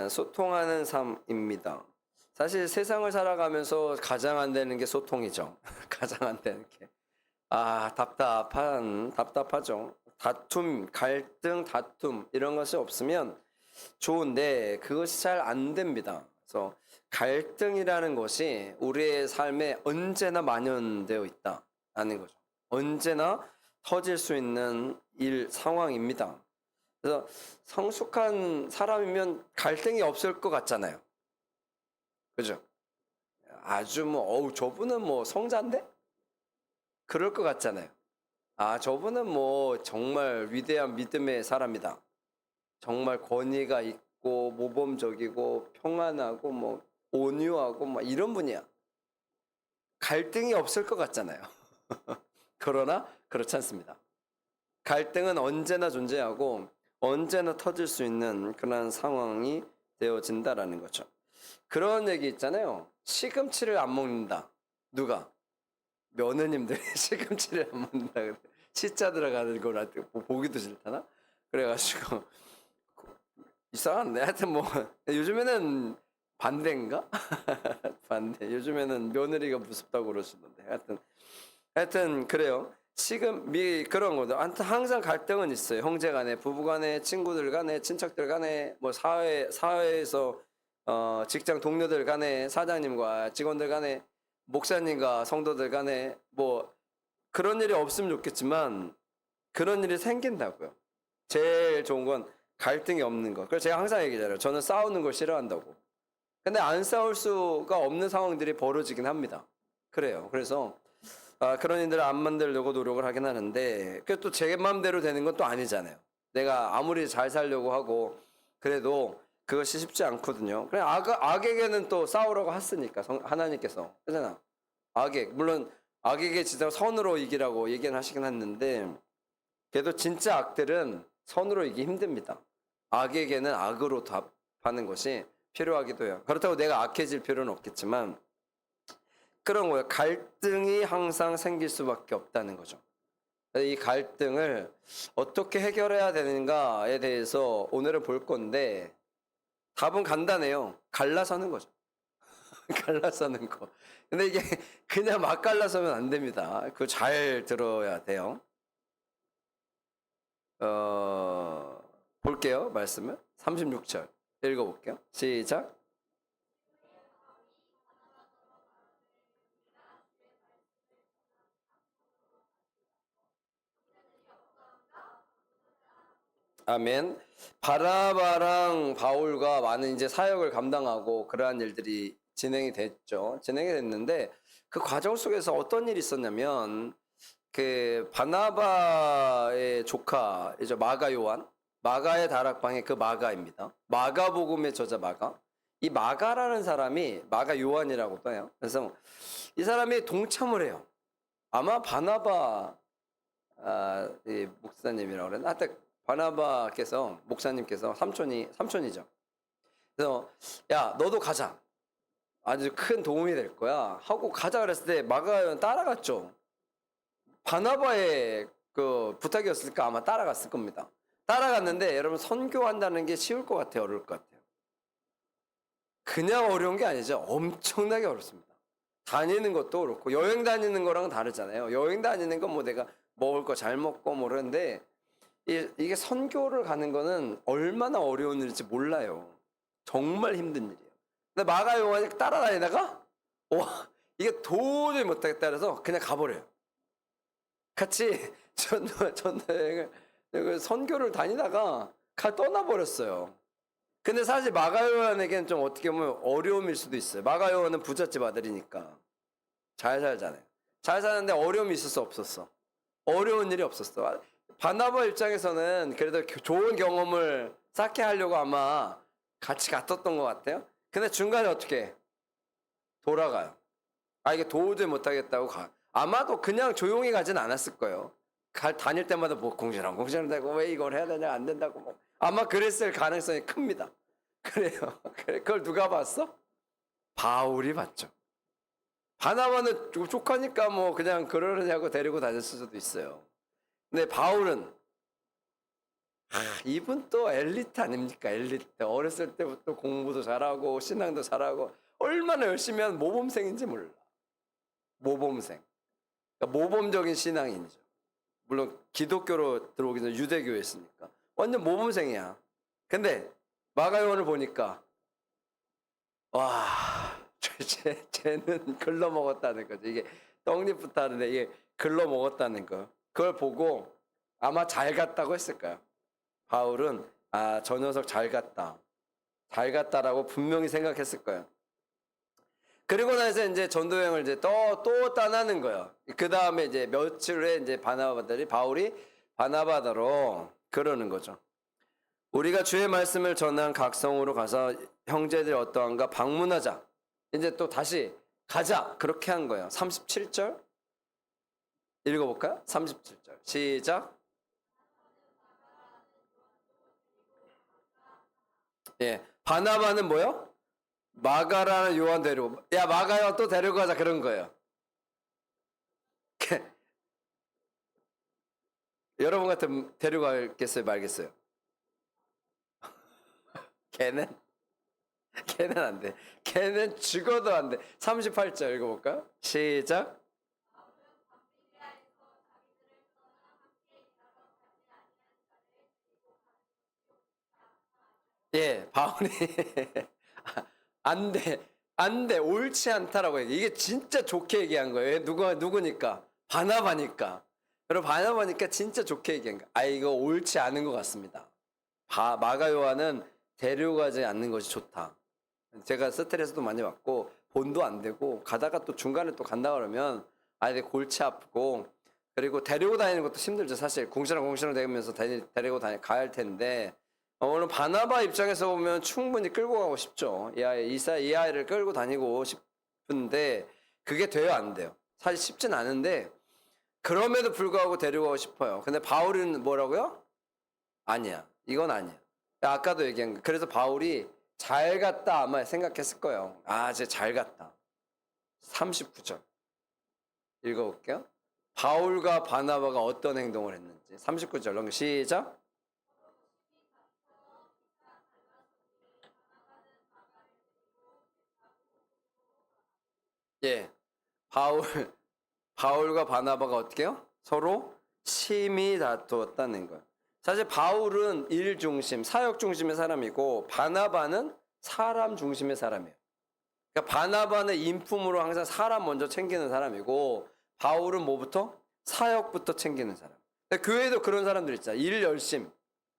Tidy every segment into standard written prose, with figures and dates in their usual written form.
소통하는 삶입니다. 사실 세상을 살아가면서 가장 안 되는 게 소통이죠. 가장 안 되는 게. 답답하죠. 다툼, 갈등, 다툼, 이런 것이 없으면 좋은데 그것이 잘 안 됩니다. 그래서 갈등이라는 것이 우리의 삶에 언제나 만연되어 있다라는 거죠. 언제나 터질 수 있는 상황입니다. 그래서 성숙한 사람이면 갈등이 없을 것 같잖아요. 그죠? 아주 저분은 성자인데? 그럴 것 같잖아요. 저분은 정말 위대한 믿음의 사람이다. 정말 권위가 있고, 모범적이고, 평안하고, 온유하고, 이런 분이야. 갈등이 없을 것 같잖아요. 그러나, 그렇지 않습니다. 갈등은 언제나 존재하고, 언제나 터질 수 있는 그런 상황이 되어진다라는 거죠. 그런 얘기 있잖아요. 시금치를 안 먹는다. 누가? 며느님들이 시금치를 안 먹는다. 그래. 시자 들어가는 거라 보기도 싫다나? 그래가지고 이상한데 하여튼 요즘에는 반대인가? 반대. 요즘에는 며느리가 무섭다고 그러시는데 하여튼 그래요. 그런 거죠. 항상 갈등은 있어요. 형제 간에, 부부 간에, 친구들 간에, 친척들 간에, 사회에서 직장 동료들 간에, 사장님과 직원들 간에, 목사님과 성도들 간에, 그런 일이 없으면 좋겠지만, 그런 일이 생긴다고요. 제일 좋은 건 갈등이 없는 거. 그래서 제가 항상 얘기하잖아요. 저는 싸우는 걸 싫어한다고. 근데 안 싸울 수가 없는 상황들이 벌어지긴 합니다. 그래요. 그래서, 그런 일들을 안 만들려고 노력을 하긴 하는데, 그게 또 제 맘대로 되는 건 또 아니잖아요. 내가 아무리 잘 살려고 하고, 그래도 그것이 쉽지 않거든요. 그래, 악에게는 또 싸우라고 했으니까, 하나님께서. 그잖아. 물론, 악에게 진짜 선으로 이기라고 얘기는 하시긴 했는데, 그래도 진짜 악들은 선으로 이기기 힘듭니다. 악에게는 악으로 답하는 것이 필요하기도 해요. 그렇다고 내가 악해질 필요는 없겠지만, 그런 거예요. 갈등이 항상 생길 수밖에 없다는 거죠. 이 갈등을 어떻게 해결해야 되는가에 대해서 오늘은 볼 건데 답은 간단해요. 갈라서는 거죠. 갈라서는 거. 근데 이게 그냥 막 갈라서면 안 됩니다. 그거 잘 들어야 돼요. 볼게요. 말씀을. 36절 읽어볼게요. 시작. 아멘. 바나바랑 바울과 많은 이제 사역을 감당하고 그러한 일들이 진행이 됐죠. 진행이 됐는데 그 과정 속에서 어떤 일이 있었냐면 그 바나바의 조카 이제 마가 요한, 마가의 다락방의 그 마가입니다. 마가복음의 저자 마가. 이 마가라는 사람이 마가 요한이라고도 해요. 그래서 이 사람이 동참을 해요. 아마 바나바 이 목사님이라고 그랬나? 하여튼 바나바께서 목사님께서 삼촌이죠. 그래서 야 너도 가자. 아주 큰 도움이 될 거야. 하고 가자 그랬을 때 마가는 따라갔죠. 바나바의 그 부탁이었을까 아마 따라갔을 겁니다. 따라갔는데 여러분 선교한다는 게 쉬울 것 같아요, 어려울 것 같아요? 그냥 어려운 게 아니죠. 엄청나게 어렵습니다. 다니는 것도 그렇고 여행 다니는 거랑 다르잖아요. 여행 다니는 건 내가 먹을 거 잘 먹고 그러는데 이게 선교를 가는 거는 얼마나 어려운 일인지 몰라요. 정말 힘든 일이에요. 근데 마가 요한이 따라다니다가 이게 도저히 못하겠다 그래서 그냥 가버려요. 같이 전여행을 선교를 다니다가 떠나버렸어요. 근데 사실 마가 요한에게는 좀 어떻게 보면 어려움일 수도 있어요. 마가 요한은 부잣집 아들이니까 잘 살잖아요. 잘 사는데 어려움이 있을 수 없었어. 어려운 일이 없었어. 바나바 입장에서는 그래도 좋은 경험을 쌓게 하려고 아마 같이 갔었던 것 같아요. 근데 중간에 어떻게 돌아가요. 이게 도저히 못하겠다고 가. 아마도 그냥 조용히 가진 않았을 거예요. 다닐 때마다 공시렁공시렁대고 왜 이걸 해야 되냐 안 된다고 아마 그랬을 가능성이 큽니다. 그래요. 그걸 누가 봤어? 바울이 봤죠. 바나바는 족하니까 그냥 그러느냐고 데리고 다녔을 수도 있어요. 근데 바울은 이분 또 엘리트 아닙니까? 엘리트. 어렸을 때부터 공부도 잘하고 신앙도 잘하고 얼마나 열심히 한 모범생인지 몰라. 모범생. 그러니까 모범적인 신앙인이죠. 물론 기독교로 들어오기 전에 유대교에 있으니까 완전 모범생이야. 근데 마가요한을 보니까 와, 쟤는 글러먹었다는 거죠. 이게 떡잎부터 하는데 이게 글러먹었다는 거. 그걸 보고 아마 잘 갔다고 했을까요? 바울은 저 녀석 잘 갔다. 잘 갔다라고 분명히 생각했을 거예요. 그리고 나서 이제 전도 여행을 이제 또 떠나는 거예요. 그 다음에 이제 며칠 후에 이제 바울이 바나바더로 그러는 거죠. 우리가 주의 말씀을 전한 각 성으로 가서 형제들이 어떠한가 방문하자. 이제 또 다시 가자. 그렇게 한 거예요. 37절 읽어볼까요? 37절 시작. 예, 바나바는 뭐요? 마가라는 요한 데리고, 야 마가요 또 데리고 가자 그런 거예요. 여러분 같으면 데리고 가겠어요, 말겠어요? 걔는 안 돼. 걔는 죽어도 안 돼. 38절 읽어볼까요? 시작. 예, 바울이 안 돼. 안 돼. 옳지 않다라고 얘기해. 이게 진짜 좋게 얘기한 거예요. 누구니까? 바나바니까. 여러분, 바나바니까 진짜 좋게 얘기한 거예요. 이거 옳지 않은 것 같습니다. 마가 요한은 데려가지 않는 것이 좋다. 제가 스트레스도 많이 받고, 본도 안 되고, 가다가 또 중간에 또 간다 그러면, 내 골치 아프고, 그리고 데리고 다니는 것도 힘들죠. 사실, 궁시렁궁시렁 대면서 데리고 가야 할 텐데, 오늘 바나바 입장에서 보면 충분히 끌고 가고 싶죠. 이 아이를 끌고 다니고 싶은데 그게 돼요, 안 돼요? 사실 쉽진 않은데 그럼에도 불구하고 데려가고 싶어요. 근데 바울은 뭐라고요? 아니야. 이건 아니야. 아까도 얘기한 거. 그래서 바울이 잘 갔다 아마 생각했을 거예요. 쟤 잘 갔다. 39절 읽어볼게요. 바울과 바나바가 어떤 행동을 했는지. 39절 시작. 예, 바울과 바나바가 어떻게 해요? 서로 심히 다투었다는 거예요. 사실 바울은 일 중심, 사역 중심의 사람이고 바나바는 사람 중심의 사람이에요. 그러니까 바나바는 인품으로 항상 사람 먼저 챙기는 사람이고 바울은 뭐부터? 사역부터 챙기는 사람. 교회도 그런 사람들 있잖아요. 일 열심.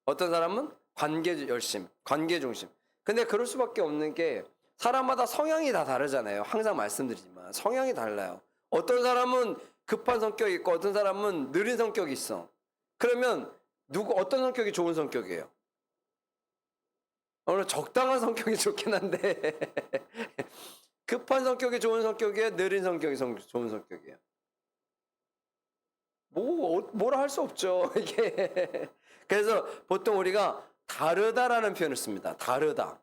어떤 사람은 관계 열심, 관계 중심. 근데 그럴 수밖에 없는 게 사람마다 성향이 다 다르잖아요. 항상 말씀드리지만 성향이 달라요. 어떤 사람은 급한 성격이 있고 어떤 사람은 느린 성격이 있어. 그러면 어떤 성격이 좋은 성격이에요? 오늘 적당한 성격이 좋긴 한데 급한 성격이 좋은 성격이에요? 느린 성격이 좋은 성격이에요? 뭐라 할 수 없죠. 이게 그래서 보통 우리가 다르다라는 표현을 씁니다. 다르다.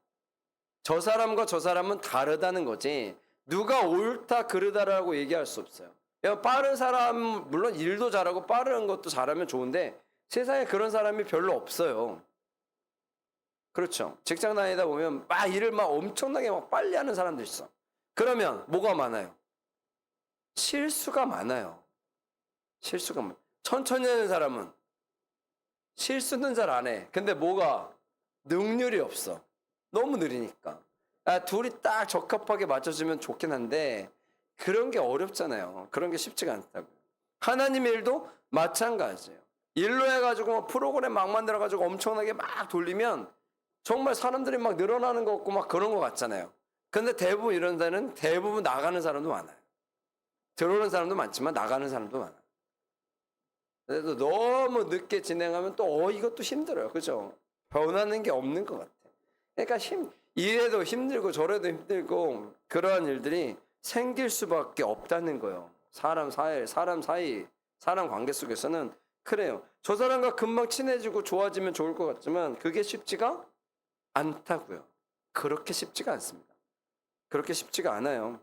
저 사람과 저 사람은 다르다는 거지 누가 옳다 그르다라고 얘기할 수 없어요. 빠른 사람 물론 일도 잘하고 빠른 것도 잘하면 좋은데 세상에 그런 사람이 별로 없어요. 그렇죠. 직장 다니다 보면 일을 엄청나게 빨리 하는 사람도 있어. 그러면 뭐가 많아요? 실수가 많아요. 천천히 하는 사람은 실수는 잘 안 해. 근데 뭐가 능률이 없어. 너무 느리니까. 둘이 딱 적합하게 맞춰주면 좋긴 한데 그런 게 어렵잖아요. 그런 게 쉽지가 않다고. 하나님의 일도 마찬가지예요. 일로 해가지고 프로그램 막 만들어가지고 엄청나게 막 돌리면 정말 사람들이 막 늘어나는 것 같고 막 그런 것 같잖아요. 근데 대부분 이런 데는 대부분 나가는 사람도 많아요. 들어오는 사람도 많지만 나가는 사람도 많아요. 그래도 너무 늦게 진행하면 또 이것도 힘들어요. 그죠? 변하는 게 없는 것 같아요. 그러니까 이래도 힘들고 저래도 힘들고 그러한 일들이 생길 수밖에 없다는 거예요. 사람 사이, 사람 관계 속에서는 그래요. 저 사람과 금방 친해지고 좋아지면 좋을 것 같지만 그게 쉽지가 않다고요. 그렇게 쉽지가 않습니다. 그렇게 쉽지가 않아요.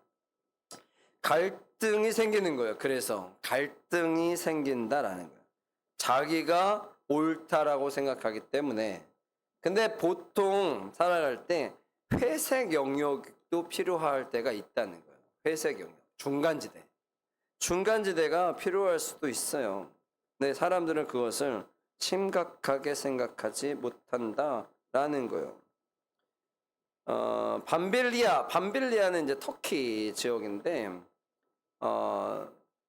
갈등이 생기는 거예요. 그래서 갈등이 생긴다라는 거예요. 자기가 옳다라고 생각하기 때문에. 근데 보통 살아갈 때 회색 영역도 필요할 때가 있다는 거예요. 회색 영역, 중간지대. 중간지대가 필요할 수도 있어요. 근데 사람들은 그것을 심각하게 생각하지 못한다라는 거예요. 밤빌리아는 이제 터키 지역인데,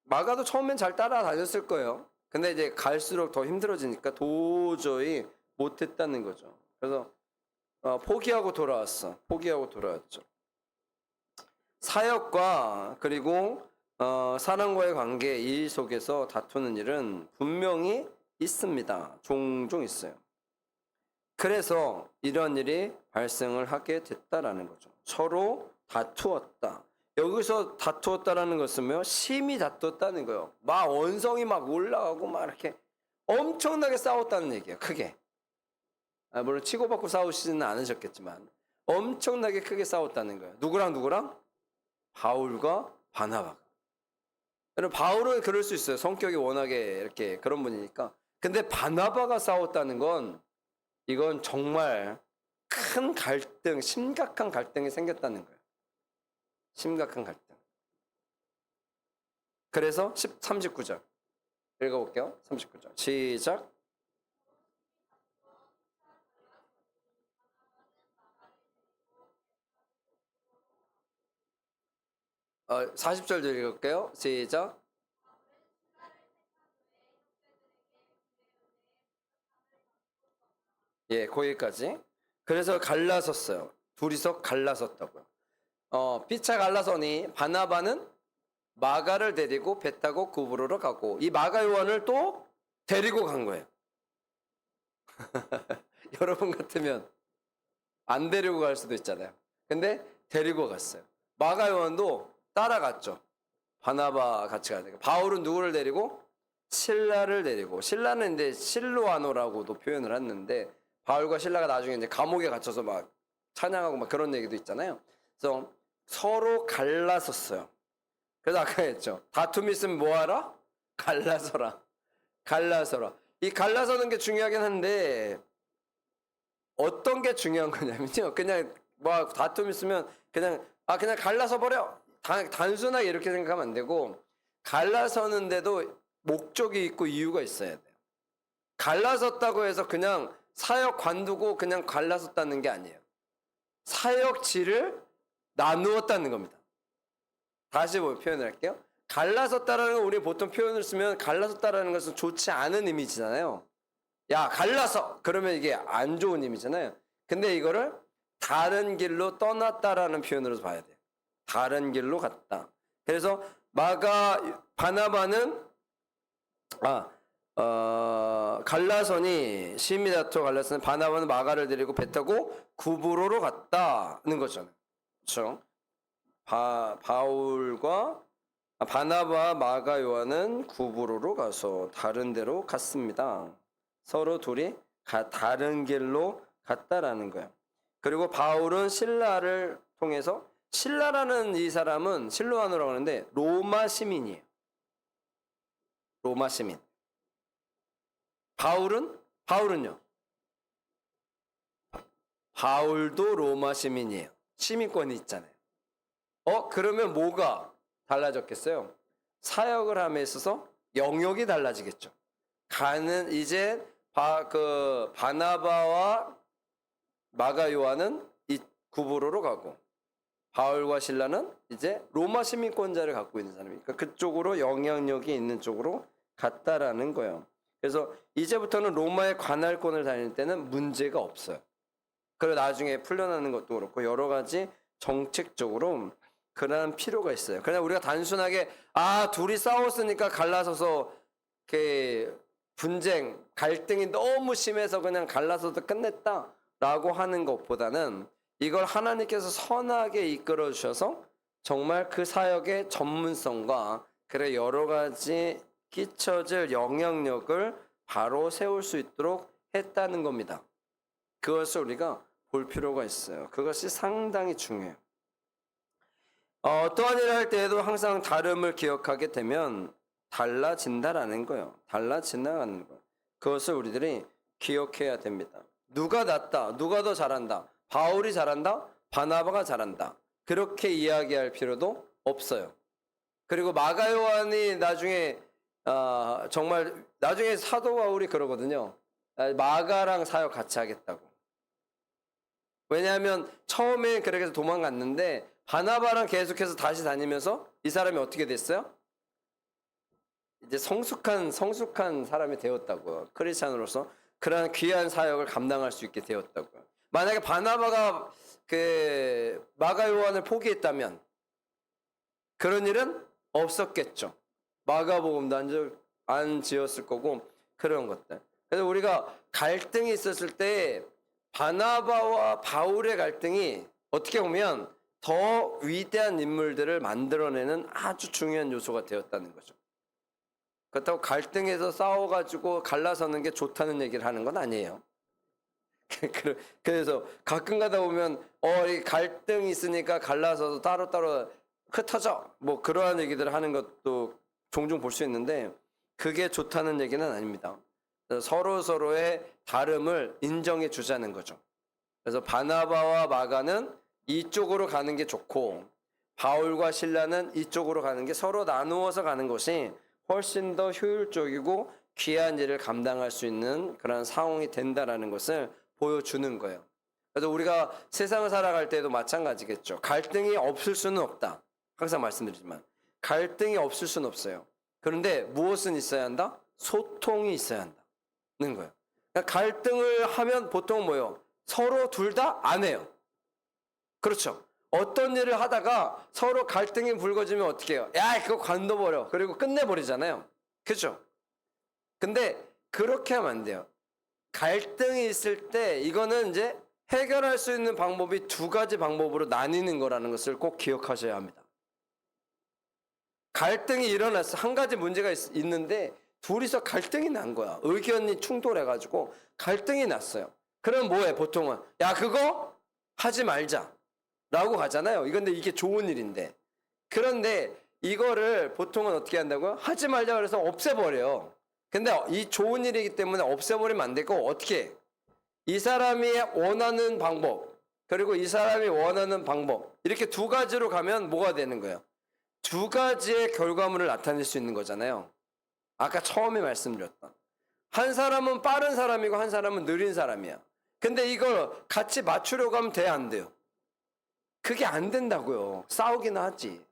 마가도 처음엔 잘 따라다녔을 거예요. 근데 이제 갈수록 더 힘들어지니까 도저히 못했다는 거죠. 그래서 포기하고 돌아왔죠. 사역과 그리고 사람과의 관계 일 속에서 다투는 일은 분명히 있습니다. 종종 있어요. 그래서 이런 일이 발생을 하게 됐다라는 거죠. 서로 다투었다. 여기서 다투었다라는 것은 심히 다투었다는 거예요. 막 원성이 막 올라가고 막 이렇게 엄청나게 싸웠다는 얘기예요. 크게. 물론 치고받고 싸우시지는 않으셨겠지만 엄청나게 크게 싸웠다는 거예요. 누구랑? 바울과 바나바가. 여러분, 바울은 그럴 수 있어요. 성격이 워낙에 이렇게 그런 분이니까. 근데 바나바가 싸웠다는 건 이건 정말 큰 갈등, 심각한 갈등이 생겼다는 거예요. 심각한 갈등. 그래서 39절 읽어볼게요. 39절 시작. 40절도 읽을게요. 시작. 예, 거기까지. 그래서 갈라섰어요. 둘이서 갈라섰다고요. 피차 갈라서니 바나바는 마가를 데리고 배 타고 구브로로 가고, 이 마가 요한을 또 데리고 간 거예요. 여러분 같으면 안 데리고 갈 수도 있잖아요. 근데 데리고 갔어요. 마가 요한도 따라갔죠. 바나바 같이 가니까. 바울은 누구를 데리고? 실라를 데리고. 실라는 이제 실로아노라고도 표현을 했는데, 바울과 실라가 나중에 이제 감옥에 갇혀서 막 찬양하고 막 그런 얘기도 있잖아요. 그래서 서로 갈라섰어요. 그래서 아까 했죠. 다툼이 있으면 뭐하라? 갈라서라. 이 갈라서는 게 중요하긴 한데, 어떤 게 중요한 거냐면요. 그냥 뭐 다툼 있으면 그냥 갈라서 버려. 단순하게 이렇게 생각하면 안 되고, 갈라서는데도 목적이 있고 이유가 있어야 돼요. 갈라섰다고 해서 그냥 사역 관두고 그냥 갈라섰다는 게 아니에요. 사역지를 나누었다는 겁니다. 다시 표현을 할게요. 갈라섰다라는 건 우리 보통 표현을 쓰면 갈라섰다라는 것은 좋지 않은 이미지잖아요. 야, 갈라서! 그러면 이게 안 좋은 이미지잖아요. 근데 이거를 다른 길로 떠났다라는 표현으로 봐야 돼요. 다른 길로 갔다. 그래서 바나바는 갈라서니 심히 다투어 갈라서니 바나바는 마가를 데리고 배 타고 구브로로 갔다는 거잖아요. 그렇죠? 바나바와 마가 요한은 구브로로 가서 다른 데로 갔습니다. 서로 둘이 다른 길로 갔다라는 거예요. 그리고 바울은 신라를 통해서, 신라라는 이 사람은 실로아노라고 하는데 로마 시민이에요. 로마 시민. 바울은요? 바울도 로마 시민이에요. 시민권이 있잖아요. 그러면 뭐가 달라졌겠어요? 사역을 함에 있어서 영역이 달라지겠죠. 이제 바나바와 마가 요한은 이 구브로로 가고, 바울과 실라는 이제 로마 시민권자를 갖고 있는 사람이니까 그쪽으로 영향력이 있는 쪽으로 갔다라는 거예요. 그래서 이제부터는 로마의 관할권을 다닐 때는 문제가 없어요. 그리고 나중에 풀려나는 것도 그렇고 여러 가지 정책적으로 그러한 필요가 있어요. 그냥 우리가 단순하게 둘이 싸웠으니까 갈라서서 분쟁, 갈등이 너무 심해서 그냥 갈라서도 끝냈다라고 하는 것보다는 이걸 하나님께서 선하게 이끌어 주셔서 정말 그 사역의 전문성과 그래 여러 가지 끼쳐질 영향력을 바로 세울 수 있도록 했다는 겁니다. 그것을 우리가 볼 필요가 있어요. 그것이 상당히 중요해요. 어떠한 일을 할 때에도 항상 다름을 기억하게 되면 달라진다라는 거예요. 달라진다는 거예요. 그것을 우리들이 기억해야 됩니다. 누가 낫다, 누가 더 잘한다, 바울이 잘한다, 바나바가 잘한다, 그렇게 이야기할 필요도 없어요. 그리고 마가 요한이 나중에 정말 나중에 사도 바울이 그러거든요. 마가랑 사역 같이 하겠다고. 왜냐하면 처음에 그렇게 해서 도망갔는데 바나바랑 계속해서 다시 다니면서 이 사람이 어떻게 됐어요? 이제 성숙한 사람이 되었다고요. 크리스찬으로서 그러한 귀한 사역을 감당할 수 있게 되었다고요. 만약에 바나바가 그 마가 요한을 포기했다면 그런 일은 없었겠죠. 마가복음도 안 지었을 거고 그런 것들. 그래서 우리가 갈등이 있었을 때 바나바와 바울의 갈등이 어떻게 보면 더 위대한 인물들을 만들어내는 아주 중요한 요소가 되었다는 거죠. 그렇다고 갈등에서 싸워가지고 갈라서는 게 좋다는 얘기를 하는 건 아니에요. 그래서 가끔 가다 보면 이 갈등이 있으니까 갈라서도 따로따로 흩어져 뭐 그러한 얘기들을 하는 것도 종종 볼 수 있는데 그게 좋다는 얘기는 아닙니다. 서로의 다름을 인정해 주자는 거죠. 그래서 바나바와 마가는 이쪽으로 가는 게 좋고 바울과 실라는 이쪽으로 가는 게 서로 나누어서 가는 것이 훨씬 더 효율적이고 귀한 일을 감당할 수 있는 그런 상황이 된다라는 것을 보여주는 거예요. 그래서 우리가 세상을 살아갈 때도 마찬가지겠죠. 갈등이 없을 수는 없다. 항상 말씀드리지만 갈등이 없을 수는 없어요. 그런데 무엇은 있어야 한다? 소통이 있어야 한다는 거예요. 그러니까 갈등을 하면 보통 뭐예요? 서로 둘 다 안 해요. 그렇죠. 어떤 일을 하다가 서로 갈등이 불거지면 어떻게 해요? 야, 그거 관둬버려. 그리고 끝내버리잖아요. 그렇죠? 근데 그렇게 하면 안 돼요. 갈등이 있을 때 이거는 이제 해결할 수 있는 방법이 두 가지 방법으로 나뉘는 거라는 것을 꼭 기억하셔야 합니다. 갈등이 일어났어. 한 가지 문제가 있는데 둘이서 갈등이 난 거야. 의견이 충돌해가지고 갈등이 났어요. 그럼 뭐해? 보통은 야, 그거 하지 말자 라고 가잖아요. 근데 이게 좋은 일인데. 그런데 이거를 보통은 어떻게 한다고요? 하지 말자 그래서 없애버려요. 근데 이 좋은 일이기 때문에 없애버리면 안 되고 어떻게 해? 이 사람이 원하는 방법 그리고 이 사람이 원하는 방법 이렇게 두 가지로 가면 뭐가 되는 거예요? 두 가지의 결과물을 나타낼 수 있는 거잖아요. 아까 처음에 말씀드렸던 한 사람은 빠른 사람이고 한 사람은 느린 사람이야. 근데 이걸 같이 맞추려고 하면 돼, 안 돼요? 그게 안 된다고요. 싸우기는 하지.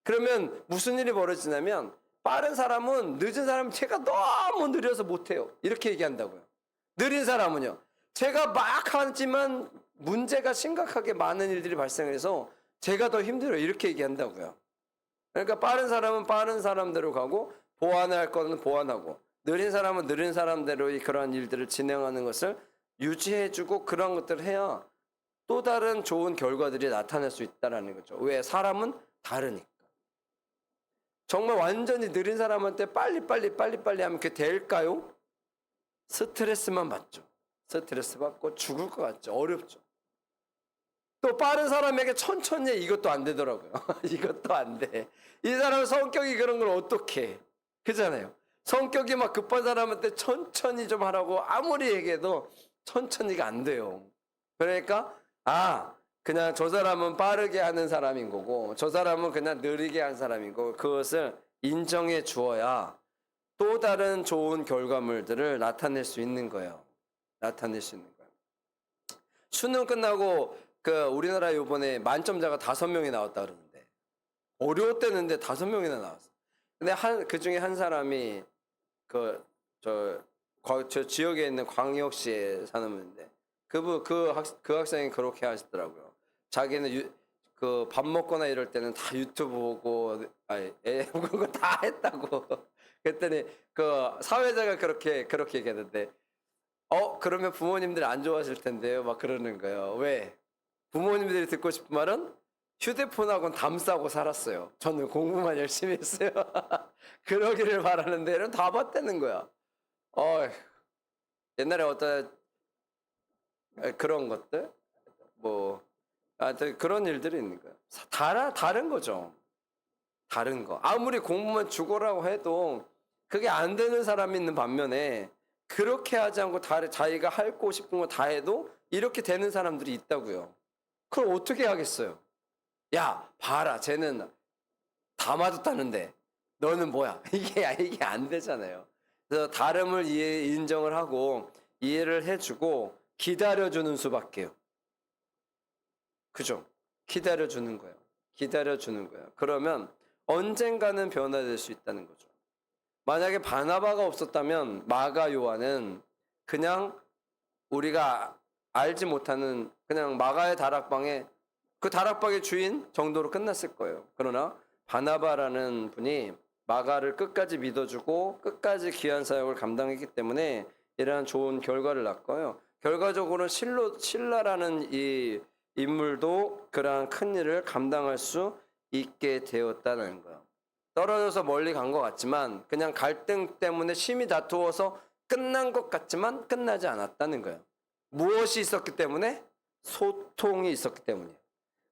그러면 무슨 일이 벌어지냐면 빠른 사람은 늦은 사람은 제가 너무 느려서 못해요. 이렇게 얘기한다고요. 느린 사람은요. 제가 막 하지만 문제가 심각하게 많은 일들이 발생해서 제가 더 힘들어요. 이렇게 얘기한다고요. 그러니까 빠른 사람은 빠른 사람대로 가고 보완할 거는 보완하고 느린 사람은 느린 사람대로 그러한 일들을 진행하는 것을 유지해주고 그런 것들을 해야 또 다른 좋은 결과들이 나타날 수 있다는 거죠. 왜? 사람은 다르니까. 정말 완전히 느린 사람한테 빨리빨리 하면 그게 될까요? 스트레스만 받죠. 스트레스 받고 죽을 것 같죠. 어렵죠. 또 빠른 사람에게 천천히 해. 이것도 안 되더라고요. 이것도 안 돼. 이 사람 성격이 그런 걸 어떻게 해? 그잖아요. 성격이 막 급한 사람한테 천천히 좀 하라고 아무리 얘기해도 천천히가 안 돼요. 그러니까 그냥 저 사람은 빠르게 하는 사람인 거고 저 사람은 그냥 느리게 하는 사람인 거고 그것을 인정해 주어야 또 다른 좋은 결과물들을 나타낼 수 있는 거예요. 나타낼 수 있는 거예요. 수능 끝나고 우리나라 요번에 만점자가 5명이 나왔다 그러는데 어려웠대는데 5명이나 나왔어. 근데 그 중에 한 사람이 저 지역에 있는 광역시에 사는 분인데 그 학생이 그렇게 하시더라고요. 자기는 밥 먹거나 이럴 때는 다 유튜브 보고 애 보고 거 다 했다고. 그랬더니 사회자가 그렇게 얘기했는데 그러면 부모님들이 안 좋아하실 텐데요. 막 그러는 거예요. 왜? 부모님들이 듣고 싶은 말은 휴대폰하고는 담싸고 살았어요. 저는 공부만 열심히 했어요. 그러기를 바라는데 이런 다 봤다는 거야. 옛날에 어떤 그런 것들 그런 일들이 있는 거예요. 다른 거죠. 다른 거. 아무리 공부만 죽어라고 해도 그게 안 되는 사람이 있는 반면에 그렇게 하지 않고 자기가 하고 싶은 거 다 해도 이렇게 되는 사람들이 있다고요. 그걸 어떻게 하겠어요? 야, 봐라, 쟤는 다 맞았다는데 너는 뭐야? 이게 안 되잖아요. 그래서 다름을 인정을 하고 이해를 해주고 기다려주는 수밖에요. 그죠? 기다려주는 거예요. 기다려주는 거예요. 그러면 언젠가는 변화될 수 있다는 거죠. 만약에 바나바가 없었다면 마가 요한은 그냥 우리가 알지 못하는 그냥 마가의 다락방에 그 다락방의 주인 정도로 끝났을 거예요. 그러나 바나바라는 분이 마가를 끝까지 믿어주고 끝까지 귀한 사역을 감당했기 때문에 이러한 좋은 결과를 낳고요. 결과적으로 신라라는 이 인물도 그러한 큰 일을 감당할 수 있게 되었다는 거예요. 떨어져서 멀리 간 것 같지만 그냥 갈등 때문에 심히 다투어서 끝난 것 같지만 끝나지 않았다는 거예요. 무엇이 있었기 때문에? 소통이 있었기 때문이에요.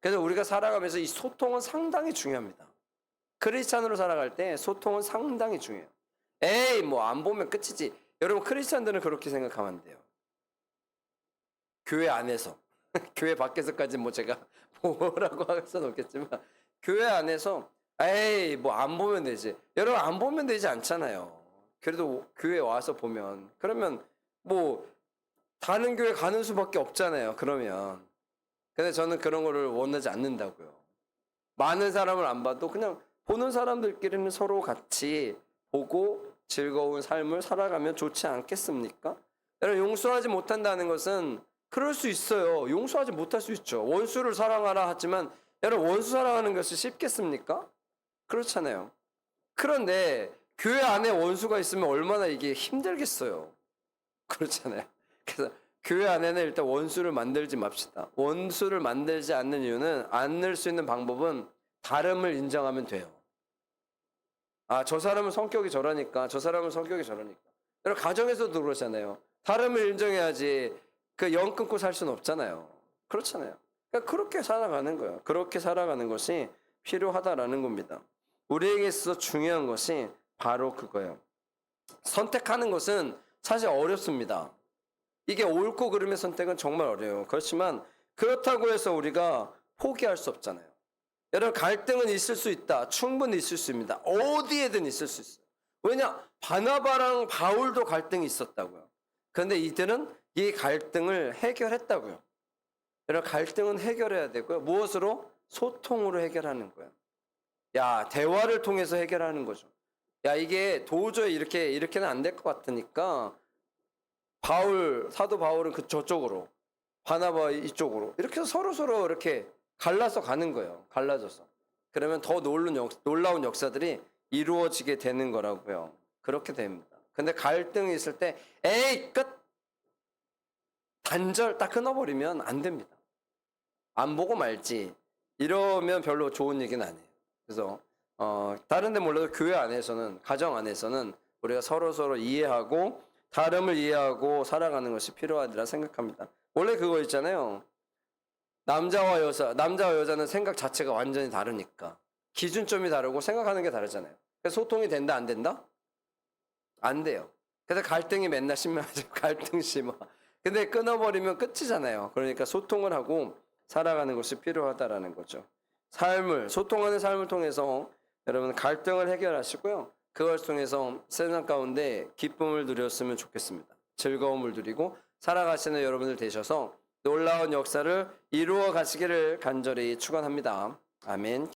그래서 우리가 살아가면서 이 소통은 상당히 중요합니다. 크리스찬으로 살아갈 때 소통은 상당히 중요해요. 에이, 뭐 안 보면 끝이지. 여러분, 크리스찬들은 그렇게 생각하면 안 돼요. 교회 안에서 교회 밖에서까지 뭐 제가 뭐라고 할 수는 없겠지만 교회 안에서 에이, 뭐 안 보면 되지. 여러분, 안 보면 되지 않잖아요. 그래도 교회 와서 보면 그러면 뭐 다른 교회 가는 수밖에 없잖아요. 그러면 근데 저는 그런 거를 원하지 않는다고요. 많은 사람을 안 봐도 그냥 보는 사람들끼리는 서로 같이 보고 즐거운 삶을 살아가면 좋지 않겠습니까? 여러분, 용서하지 못한다는 것은 그럴 수 있어요. 용서하지 못할 수 있죠. 원수를 사랑하라 하지만 여러분, 원수 사랑하는 것이 쉽겠습니까? 그렇잖아요. 그런데 교회 안에 원수가 있으면 얼마나 이게 힘들겠어요. 그렇잖아요. 그래서 교회 안에는 일단 원수를 만들지 맙시다. 원수를 만들지 않는 이유는 않을 수 있는 방법은 다름을 인정하면 돼요. 아, 저 사람은 성격이 저러니까, 저 사람은 성격이 저러니까. 여러분, 가정에서도 그러잖아요. 다름을 인정해야지 그 영 끊고 살 수는 없잖아요. 그렇잖아요. 그러니까 그렇게 살아가는 거예요. 그렇게 살아가는 것이 필요하다라는 겁니다. 우리에게 있어서 중요한 것이 바로 그거예요. 선택하는 것은 사실 어렵습니다. 이게 옳고 그름의 선택은 정말 어려워요. 그렇지만 그렇다고 해서 우리가 포기할 수 없잖아요. 여러분, 갈등은 있을 수 있다. 충분히 있을 수 있습니다. 어디에든 있을 수 있어요. 왜냐? 바나바랑 바울도 갈등이 있었다고요. 그런데 이들은 이 갈등을 해결했다고요. 여러분, 갈등은 해결해야 되고요. 무엇으로? 소통으로 해결하는 거예요. 야, 대화를 통해서 해결하는 거죠. 야, 이게 도저히 이렇게는 안 될 것 같으니까 사도 바울은 저쪽으로, 바나바 이쪽으로 이렇게 해서 서로 이렇게 갈라서 가는 거예요. 갈라져서. 그러면 더 놀라운 역사들이 이루어지게 되는 거라고요. 그렇게 됩니다. 근데 갈등이 있을 때 에이, 끝! 단절 딱 끊어버리면 안 됩니다. 안 보고 말지. 이러면 별로 좋은 얘기는 아니에요. 그래서 다른 데 몰라도 교회 안에서는, 가정 안에서는 우리가 서로 이해하고 다름을 이해하고 살아가는 것이 필요하리라 생각합니다. 원래 그거 있잖아요. 남자와 여자는 생각 자체가 완전히 다르니까 기준점이 다르고 생각하는 게 다르잖아요. 그래서 소통이 된다, 안 된다? 안 돼요. 그래서 갈등이 맨날 심하죠. 갈등 심화. 근데 끊어버리면 끝이잖아요. 그러니까 소통을 하고 살아가는 것이 필요하다라는 거죠. 소통하는 삶을 통해서 여러분 갈등을 해결하시고요. 그걸 통해서 세상 가운데 기쁨을 누렸으면 좋겠습니다. 즐거움을 누리고 살아가시는 여러분들 되셔서 놀라운 역사를 이루어 가시기를 간절히 축원합니다. 아멘.